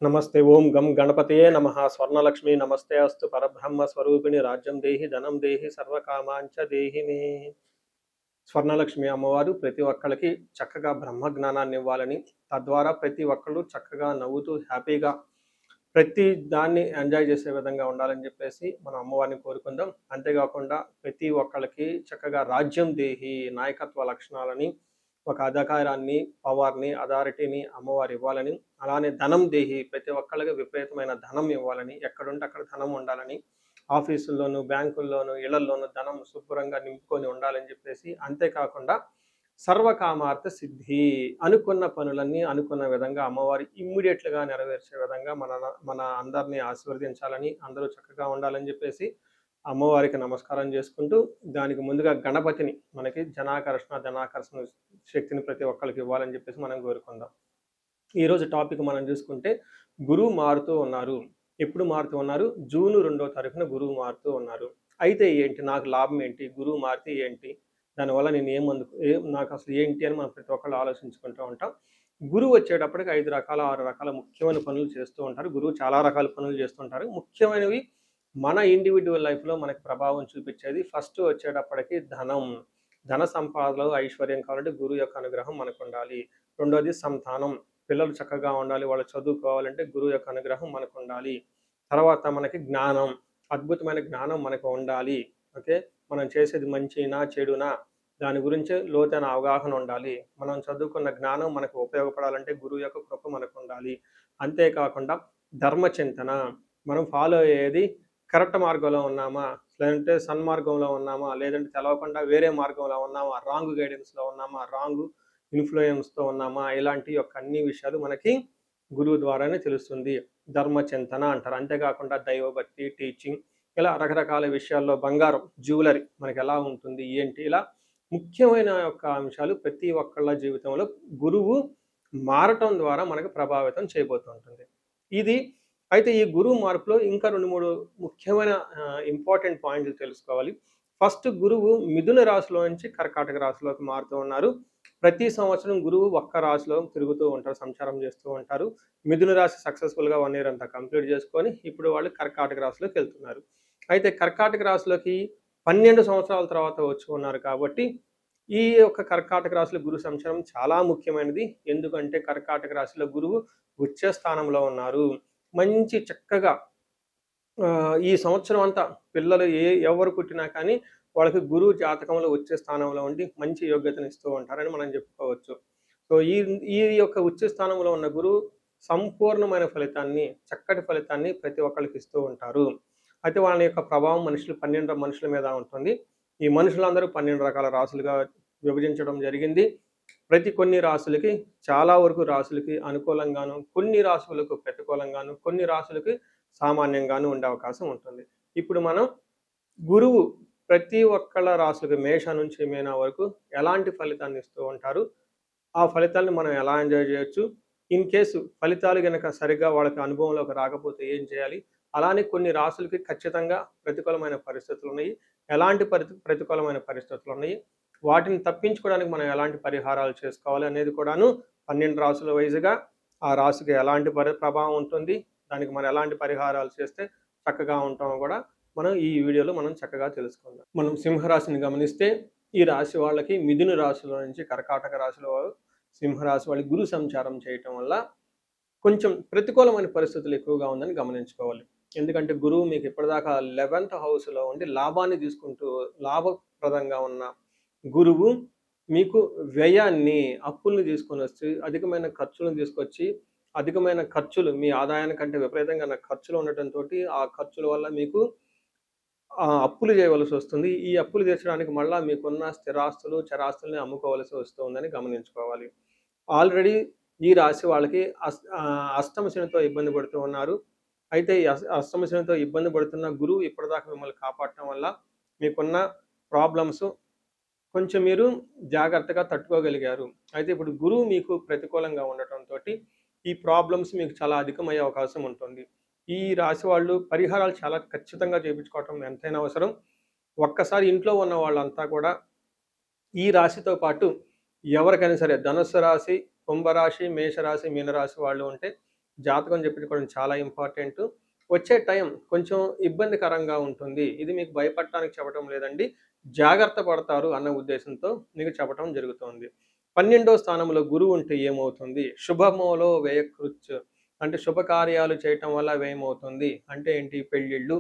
नमस्ते ओं गम गणपतये नमः स्वर्णलक्ष्मी नमस्ते अस्तु परब्रह्म स्वरूपिणी राज्यं देहि धनं देहि सर्वकामांच देहि मे స్వర్ణలక్ష్మి అమ్మవారు ప్రతి ఒక్కళ్ళకి చక్కగా బ్రహ్మ జ్ఞానాన్ని ఇవ్వాలని, తద్వారా ప్రతి ఒక్కళ్ళు చక్కగా నవ్వుతూ హ్యాపీగా ప్రతి దాన్ని ఎంజాయ్ చేసే విధంగా ఉండాలని చెప్పేసి మనం అమ్మవారిని కోరుకుందాం. అంతేకాకుండా ప్రతి ఒక్కళ్ళకి చక్కగా రాజ్యం దేహి నాయకత్వ లక్షణాలని, ఒక అధికారాన్ని, పవర్ని, అథారిటీని అమ్మవారు ఇవ్వాలని, అలానే ధనం దేహి ప్రతి ఒక్కళ్ళకి విపరీతమైన ధనం ఇవ్వాలని, ఎక్కడుంటే అక్కడ ధనం ఉండాలని, ఆఫీసుల్లోనూ బ్యాంకుల్లోనూ ఇళ్లల్లోనూ ధనం శుభ్రంగా నింపుకొని ఉండాలని చెప్పేసి, అంతేకాకుండా సర్వకామార్థ సిద్ధి అనుకున్న పనులన్నీ అనుకున్న విధంగా అమ్మవారి ఇమ్మీడియట్లుగా నెరవేర్చే విధంగా మన అందరినీ ఆశీర్వదించాలని, అందరూ చక్కగా ఉండాలని చెప్పేసి అమ్మవారికి నమస్కారం చేసుకుంటూ, దానికి ముందుగా గణపతిని మనకి ధనాకర్షణ శక్తిని ప్రతి ఒక్కరికి ఇవ్వాలని చెప్పేసి మనం కోరుకుందాం. ఈరోజు టాపిక్ మనం చూసుకుంటే గురువు మారుతూ ఉన్నారు. ఎప్పుడు మారుతూ ఉన్నారు? జూన్ 2వ తారీఖున గురువు మారుతూ ఉన్నారు. అయితే ఏంటి, నాకు లాభం ఏంటి, గురువు మారితే ఏంటి, దానివల్ల నేను నాకు అసలు ఏంటి అని మనం ప్రతి ఒక్కళ్ళు ఆలోచించుకుంటూ ఉంటాం. గురువు వచ్చేటప్పటికి 5 రకాల 6 రకాల ముఖ్యమైన పనులు చేస్తూ ఉంటారు. గురువు చాలా రకాల పనులు చేస్తుంటారు. ముఖ్యమైనవి మన ఇండివిజువల్ లైఫ్లో మనకి ప్రభావం చూపించేది ఫస్ట్ వచ్చేటప్పటికి ధన సంపాదనలో ఐశ్వర్యం కావాలంటే గురువు యొక్క అనుగ్రహం మనకు ఉండాలి. రెండోది సంతానం, పిల్లలు చక్కగా ఉండాలి, వాళ్ళు చదువుకోవాలంటే గురువు యొక్క అనుగ్రహం మనకు ఉండాలి. తర్వాత మనకి జ్ఞానం, అద్భుతమైన జ్ఞానం మనకు ఉండాలి. ఓకే, మనం చేసేది మంచినా చెడునా దాని గురించి లోతైన అవగాహన ఉండాలి. మనం చదువుకున్న జ్ఞానం మనకు ఉపయోగపడాలంటే గురువు యొక్క కృప మనకు ఉండాలి. అంతేకాకుండా ధర్మచింతన, మనం ఫాలో అయ్యేది కరెక్ట్ మార్గంలో ఉన్నామా, లేదంటే సన్మార్గంలో ఉన్నామా, లేదంటే తెలవకుండా వేరే మార్గంలో ఉన్నామా, రాంగ్ గైడెన్స్లో ఉన్నామా, రాంగ్ ఇన్ఫ్లుయెన్స్తో ఉన్నామా, ఇలాంటి యొక్క అన్ని విషయాలు మనకి గురువు ద్వారానే తెలుస్తుంది. ధర్మచింతన అంటారు. అంతేకాకుండా దైవభక్తి, టీచింగ్, ఇలా రకరకాల విషయాల్లో బంగారం, జ్యువెలరీ మనకి ఎలా ఉంటుంది ఏంటి, ఇలా ముఖ్యమైన యొక్క అంశాలు ప్రతి ఒక్కళ్ళ జీవితంలో గురువు మారటం ద్వారా మనకు ప్రభావితం చేయబోతుంటుంది. ఇది అయితే ఈ గురువు మార్పులో ఇంకా 2-3 ముఖ్యమైన ఇంపార్టెంట్ పాయింట్లు తెలుసుకోవాలి. ఫస్ట్, గురువు మిథున రాశిలో నుంచి కర్కాటక రాశిలోకి మారుతూ ఉన్నారు. ప్రతి సంవత్సరం గురువు ఒక్క రాశిలో తిరుగుతూ ఉంటారు, సంచారం చేస్తూ ఉంటారు. మిథున రాశి సక్సెస్ఫుల్గా 1 ఇయర్ అంతా కంప్లీట్ చేసుకొని ఇప్పుడు వాళ్ళు కర్కాటక రాశిలోకి వెళ్తున్నారు. అయితే కర్కాటక రాశిలోకి 12 సంవత్సరాల తర్వాత వచ్చి ఉన్నారు కాబట్టి ఈ యొక్క కర్కాటక రాశిలో గురు సంచారం చాలా ముఖ్యమైనది. ఎందుకంటే కర్కాటక రాశిలో గురువు ఉచ్చ స్థానంలో ఉన్నారు. మంచి చక్కగా ఈ సంవత్సరం అంతా పిల్లలు ఎవరు పుట్టినా కానీ వాళ్ళకి గురువు జాతకంలో వచ్చే స్థానంలో ఉండి మంచి యోగ్యతను ఇస్తూ ఉంటారని మనం చెప్పుకోవచ్చు. సో ఈ యొక్క ఉచ్చ స్థానంలో ఉన్న గురువు సంపూర్ణమైన ఫలితాన్ని, చక్కటి ఫలితాన్ని ప్రతి ఒక్కరికి ఇస్తూ ఉంటారు. అయితే వాళ్ళ యొక్క ప్రభావం 12 మనుషుల మీద ఉంటుంది. ఈ మనుషులందరూ 12 రకాల రాశులుగా విభజించడం జరిగింది. కొన్ని రాశులకి, చాలా వరకు రాశులకి అనుకూలంగాను, కొన్ని రాశులకు ప్రతికూలంగాను, కొన్ని రాశులకి సామాన్యంగాను ఉండే అవకాశం ఉంటుంది. ఇప్పుడు మనం గురువు ప్రతి ఒక్కళ్ళ రాశులకి మేష నుంచి మీన వరకు ఎలాంటి ఫలితాన్ని ఇస్తూ ఉంటారు, ఆ ఫలితాలను మనం ఎలా ఎంజాయ్ చేయొచ్చు, ఇన్ కేసు ఫలితాలు కనుక సరిగ్గా వాళ్ళకి అనుభవంలోకి రాకపోతే ఏం చేయాలి, అలానే కొన్ని రాశులకి ఖచ్చితంగా ప్రతికూలమైన పరిస్థితులు ఉన్నాయి, ఎలాంటి ప్రతికూలమైన పరిస్థితులు ఉన్నాయి, వాటిని తప్పించుకోవడానికి మనం ఎలాంటి పరిహారాలు చేసుకోవాలి అనేది కూడాను 12 రాశుల వైజ్గా ఆ రాశికి ఎలాంటి ప్రభావం ఉంటుంది, దానికి మనం ఎలాంటి పరిహారాలు చేస్తే చక్కగా ఉంటామో కూడా మనం ఈ వీడియోలో మనం చక్కగా తెలుసుకుందాం. మనం సింహరాశిని గమనిస్తే ఈ రాశి వాళ్ళకి మిథున రాశిలో నుంచి కర్కాటక రాశిలో సింహరాశి వాళ్ళకి గురు సంచారం చేయటం వల్ల కొంచెం ప్రతికూలమైన పరిస్థితులు ఎక్కువగా ఉందని గమనించుకోవాలి. ఎందుకంటే గురువు మీకు ఇప్పటిదాకా 11th హౌస్లో ఉండి లాభాన్ని తీసుకుంటూ లాభప్రదంగా ఉన్న గురువు మీకు వ్యయాన్ని, అప్పుల్ని తీసుకొని వచ్చి అధికమైన ఖర్చులను తీసుకొచ్చి, అధికమైన ఖర్చులు మీ ఆదాయానికంటే విపరీతంగా ఖర్చులు ఉండటంతో ఆ ఖర్చుల వల్ల మీకు అప్పులు చేయవలసి వస్తుంది. ఈ అప్పులు తీర్చడానికి మళ్ళీ మీకున్న స్థిరాస్తులు, చరాస్తుల్ని అమ్ముకోవలసి వస్తుందని గమనించుకోవాలి. ఆల్రెడీ ఈ రాశి వాళ్ళకి అష్టమ శనితో ఇబ్బంది పడుతూ ఉన్నారు. అయితే ఈ అష్టమ శనితో ఇబ్బంది పడుతున్న గురువు ఇప్పటిదాకా మిమ్మల్ని కాపాడటం వల్ల మీకున్న ప్రాబ్లమ్స్ కొంచెం మీరు జాగ్రత్తగా తట్టుకోగలిగారు. అయితే ఇప్పుడు గురువు మీకు ప్రతికూలంగా ఉండటంతో ఈ ప్రాబ్లమ్స్ మీకు చాలా అధికమయ్యే అవకాశం ఉంటుంది. ఈ రాశి వాళ్ళు పరిహారాలు చాలా ఖచ్చితంగా చేయించుకోవటం ఎంతైనా అవసరం. ఒక్కసారి ఇంట్లో ఉన్న వాళ్ళంతా కూడా ఈ రాశితో పాటు ఎవరికైనా సరే ధనుస్సు రాశి, కుంభరాశి, మేషరాశి, మీనరాశి వాళ్ళు ఉంటే జాతకం చెప్పించుకోవడం చాలా ఇంపార్టెంట్. వచ్చే టైం కొంచెం ఇబ్బందికరంగా ఉంటుంది. ఇది మీకు భయపడటానికి చెప్పడం లేదండి. జాగ్రత్త పడతారు అన్న ఉద్దేశంతో మీకు చెప్పడం జరుగుతోంది. 12వ స్థానంలో గురువు ఉంటే ఏమవుతుంది? శుభమోలో వ్యయకృచ్ అంటే శుభకార్యాలు చేయటం వల్ల వ్యయమవుతుంది. అంటే ఏంటి? పెళ్ళిళ్ళు,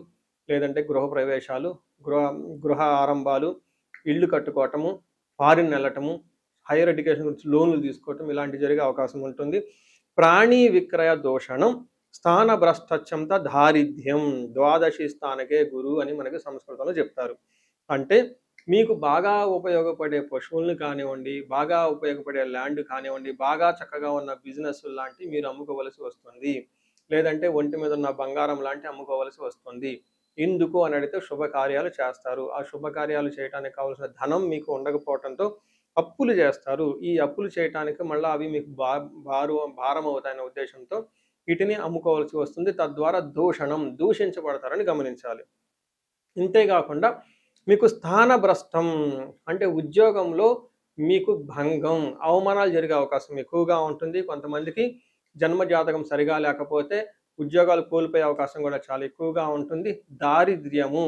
లేదంటే గృహప్రవేశాలు, గృహ గృహ ఆరంభాలు, ఇల్లు కట్టుకోవటము, ఫారిన్ వెళ్ళటము, హైయర్ ఎడ్యుకేషన్ గురించి లోన్లు తీసుకోవటం ఇలాంటివి జరిగే అవకాశం ఉంటుంది. ప్రాణీ విక్రయ దోషణం స్థానభ్రష్టత్యంత దారిద్ర్యం ద్వాదశి స్థానకే గురు అని మనకి సంస్కృతంలో చెప్తారు. అంటే మీకు బాగా ఉపయోగపడే పశువులను కానివ్వండి, బాగా ఉపయోగపడే ల్యాండ్ కానివ్వండి, బాగా చక్కగా ఉన్న బిజినెస్ లాంటివి మీరు అమ్ముకోవలసి వస్తుంది. లేదంటే ఒంటి మీద ఉన్న బంగారం లాంటి అమ్ముకోవలసి వస్తుంది. ఎందుకు అని అడిగితే శుభకార్యాలు చేస్తారు. ఆ శుభకార్యాలు చేయడానికి కావాల్సిన ధనం మీకు ఉండకపోవడంతో అప్పులు చేస్తారు. ఈ అప్పులు చేయటానికి మళ్ళీ అవి మీకు భారం అవుతాయనే ఉద్దేశంతో వీటిని అమ్ముకోవాల్సి వస్తుంది. తద్వారా దూషించబడతారని గమనించాలి. ఇంతేకాకుండా మీకు స్థానభ్రష్టం అంటే ఉద్యోగంలో మీకు భంగం, అవమానాలు జరిగే అవకాశం ఎక్కువగా ఉంటుంది. కొంతమందికి జన్మజాతకం సరిగా లేకపోతే ఉద్యోగాలు కోల్పోయే అవకాశం కూడా చాలా ఎక్కువగా ఉంటుంది. దారిద్ర్యము,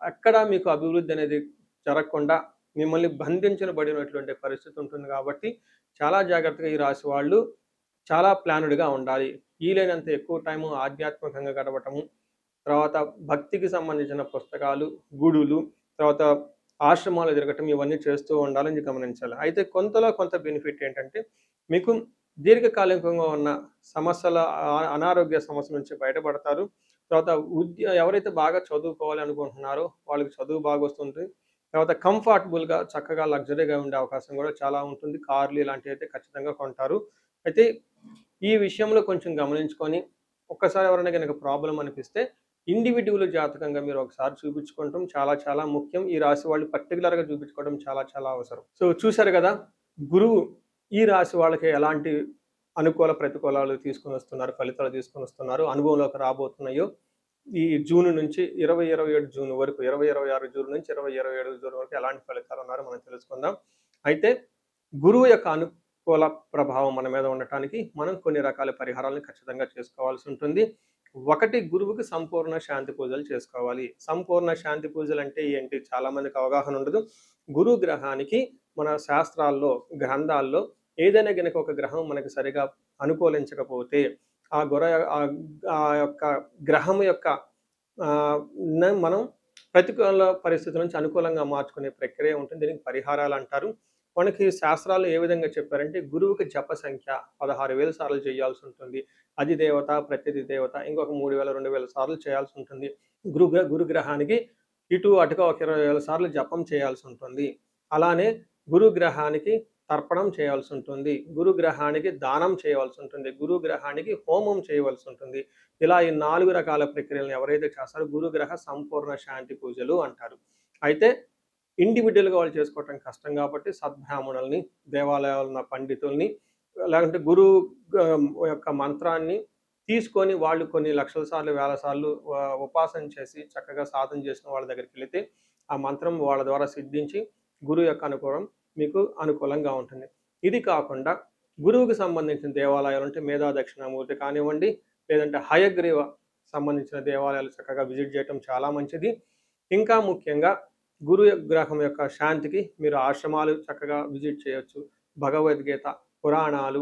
అక్కడ మీకు అభివృద్ధి అనేది జరగకుండా మిమ్మల్ని బంధించబడినటువంటి పరిస్థితి ఉంటుంది. కాబట్టి చాలా జాగ్రత్తగా ఈ రాశి వాళ్ళు చాలా ప్లానుడ్గా ఉండాలి. వీలైనంత ఎక్కువ టైము ఆధ్యాత్మికంగా గడపటము, తర్వాత భక్తికి సంబంధించిన పుస్తకాలు, గుడులు, తర్వాత ఆశ్రమాలు తిరగటం ఇవన్నీ చేస్తూ ఉండాలని గమనించాలి. అయితే కొంతలో కొంత బెనిఫిట్ ఏంటంటే మీకు దీర్ఘకాలికంగా ఉన్న సమస్యల అనారోగ్య సమస్యల నుంచి బయటపడతారు. తర్వాత ఎవరైతే బాగా చదువుకోవాలి అనుకుంటున్నారో వాళ్ళకి చదువు బాగా వస్తుంది. తర్వాత కంఫర్టబుల్గా చక్కగా లగ్జరీగా ఉండే అవకాశం కూడా చాలా ఉంటుంది. కార్లు ఇలాంటివి అయితే ఖచ్చితంగా కొంటారు. అయితే ఈ విషయంలో కొంచెం గమనించుకొని ఒక్కసారి ఎవరైనా కనుక ప్రాబ్లం అనిపిస్తే ఇండివిడ్యువల్ జాతకంగా మీరు ఒకసారి చూపించుకోవటం చాలా చాలా ముఖ్యం. ఈ రాశి వాళ్ళు పర్టికులర్గా చూపించుకోవడం చాలా చాలా అవసరం. సో చూశారు కదా, గురువు ఈ రాశి వాళ్ళకి ఎలాంటి అనుకూల ప్రతికూలాలు తీసుకొని వస్తున్నారు, ఫలితాలు తీసుకొని వస్తున్నారు, అనుభవంలోకి రాబోతున్నాయో ఈ జూన్ నుంచి 2027 జూన్ వరకు, 2026 జూన్ నుంచి 2027 జూన్ వరకు ఎలాంటి ఫలితాలు ఉన్నారో మనం తెలుసుకుందాం. అయితే గురువు యొక్క అనుకూల ప్రభావం మన మీద ఉండటానికి మనం కొన్ని రకాల పరిహారాలను ఖచ్చితంగా చేసుకోవాల్సి ఉంటుంది. ఒకటి, గురువుకి సంపూర్ణ శాంతి పూజలు చేసుకోవాలి. సంపూర్ణ శాంతి పూజలు అంటే ఏంటి? చాలా మందికి అవగాహన ఉండదు. గురు గ్రహానికి మన శాస్త్రాల్లో, గ్రంథాల్లో ఏదైనా గనక ఒక గ్రహం మనకి సరిగా అనుకూలించకపోతే ఆ యొక్క గ్రహం యొక్క మనం ప్రతికూల పరిస్థితుల నుంచి అనుకూలంగా మార్చుకునే ప్రక్రియ ఉంటుంది. దీనికి పరిహారాలు అంటారు. మనకి శాస్త్రాలు ఏ విధంగా చెప్పారంటే గురువుకి జప సంఖ్య 16,000 సార్లు చేయాల్సి ఉంటుంది. అధిదేవత, ప్రత్యధి దేవత ఇంకొక 3,000, 2,000 సార్లు చేయాల్సి ఉంటుంది. గురుగ్రహానికి ఇటు అటుగా ఒక 20,000 సార్లు జపం చేయాల్సి ఉంటుంది. అలానే గురుగ్రహానికి తర్పణం చేయాల్సి ఉంటుంది. గురుగ్రహానికి దానం చేయవలసి ఉంటుంది. గురుగ్రహానికి హోమం చేయవలసి ఉంటుంది. ఇలా ఈ 4 రకాల ప్రక్రియలను ఎవరైతే చేస్తారో గురుగ్రహ సంపూర్ణ శాంతి పూజలు అంటారు. అయితే ఇండివిజువల్గా వాళ్ళు చేసుకోవటం కష్టం కాబట్టి సద్బ్రాహ్మణుల్ని, దేవాలయాలు ఉన్న పండితుల్ని, లేకుంటే గురువు యొక్క మంత్రాన్ని తీసుకొని వాళ్ళు కొన్ని లక్షల సార్లు, వేల సార్లు ఉపాసన చేసి చక్కగా సాధన చేసిన వాళ్ళ దగ్గరికి వెళితే ఆ మంత్రం వాళ్ళ ద్వారా సిద్ధించి గురువు యొక్క అనుకూలం మీకు అనుకూలంగా ఉంటుంది. ఇది కాకుండా గురువుకి సంబంధించిన దేవాలయాలు అంటే మేధా దక్షిణామూర్తి కానివ్వండి, లేదంటే హయగ్రీవ సంబంధించిన దేవాలయాలు చక్కగా విజిట్ చేయటం చాలా మంచిది. ఇంకా ముఖ్యంగా గురు గ్రహం యొక్క శాంతికి మీరు ఆశ్రమాలు చక్కగా విజిట్ చేయొచ్చు. భగవద్గీత, పురాణాలు,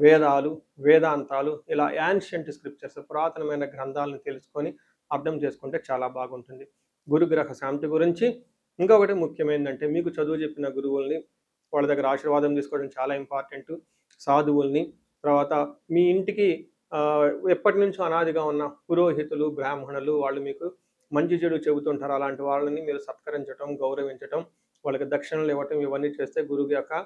వేదాలు, వేదాంతాలు ఇలా యాన్షియంట్ స్క్రిప్చర్స్ పురాతనమైన గ్రంథాలను తెలుసుకొని అర్థం చేసుకుంటే చాలా బాగుంటుంది. గురుగ్రహ శాంతి గురించి ఇంకొకటి ముఖ్యమైనదంటే మీకు చదువు చెప్పిన గురువుల్ని వాళ్ళ దగ్గర ఆశీర్వాదం తీసుకోవడం చాలా ఇంపార్టెంట్. సాధువుల్ని, తర్వాత మీ ఇంటికి ఎప్పటి నుంచో అనాదిగా ఉన్న పురోహితులు, బ్రాహ్మణులు వాళ్ళు మీకు మంచి చెడు చెబుతుంటారు. అలాంటి వాళ్ళని మీరు సత్కరించడం, గౌరవించడం, వాళ్ళకి దక్షిణలు ఇవ్వటం ఇవన్నీ చేస్తే గురువు యొక్క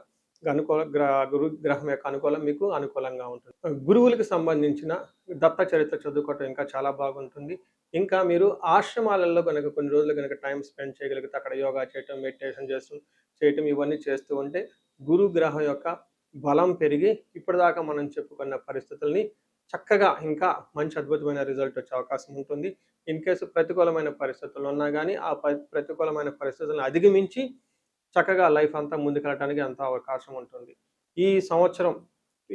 గురు గ్రహం యొక్క అనుకూలం మీకు అనుకూలంగా ఉంటుంది. గురువులకు సంబంధించిన దత్త చరిత్ర చదువుకోవటం ఇంకా చాలా బాగుంటుంది. ఇంకా మీరు ఆశ్రమాలలో కనుక కొన్ని రోజులు కనుక టైం స్పెండ్ చేయగలిగితే అక్కడ యోగా చేయటం, మెడిటేషన్ చేయటం ఇవన్నీ చేస్తూ ఉంటే గురు గ్రహం యొక్క బలం పెరిగి ఇప్పటిదాకా మనం చెప్పుకున్న పరిస్థితుల్ని చక్కగా ఇంకా మంచి అద్భుతమైన రిజల్ట్ వచ్చే అవకాశం ఉంటుంది. ఇన్ కేసు ప్రతికూలమైన పరిస్థితులు ఉన్నా కానీ ఆ ప్రతికూలమైన పరిస్థితులను అధిగమించి చక్కగా లైఫ్ అంతా ముందుకెళ్ళడానికి అంత అవకాశం ఉంటుంది. ఈ సంవత్సరం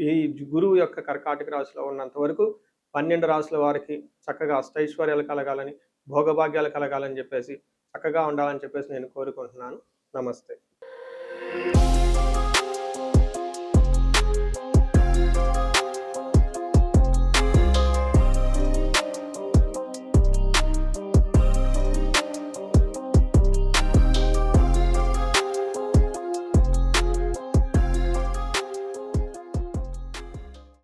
ఈ గురువు యొక్క కర్కాటక రాశిలో ఉన్నంత వరకు 12 రాశుల వారికి చక్కగా అష్టైశ్వర్యాలు కలగాలని, భోగభాగ్యాలు కలగాలని చెప్పేసి, చక్కగా ఉండాలని చెప్పేసి నేను కోరుకుంటున్నాను. నమస్తే.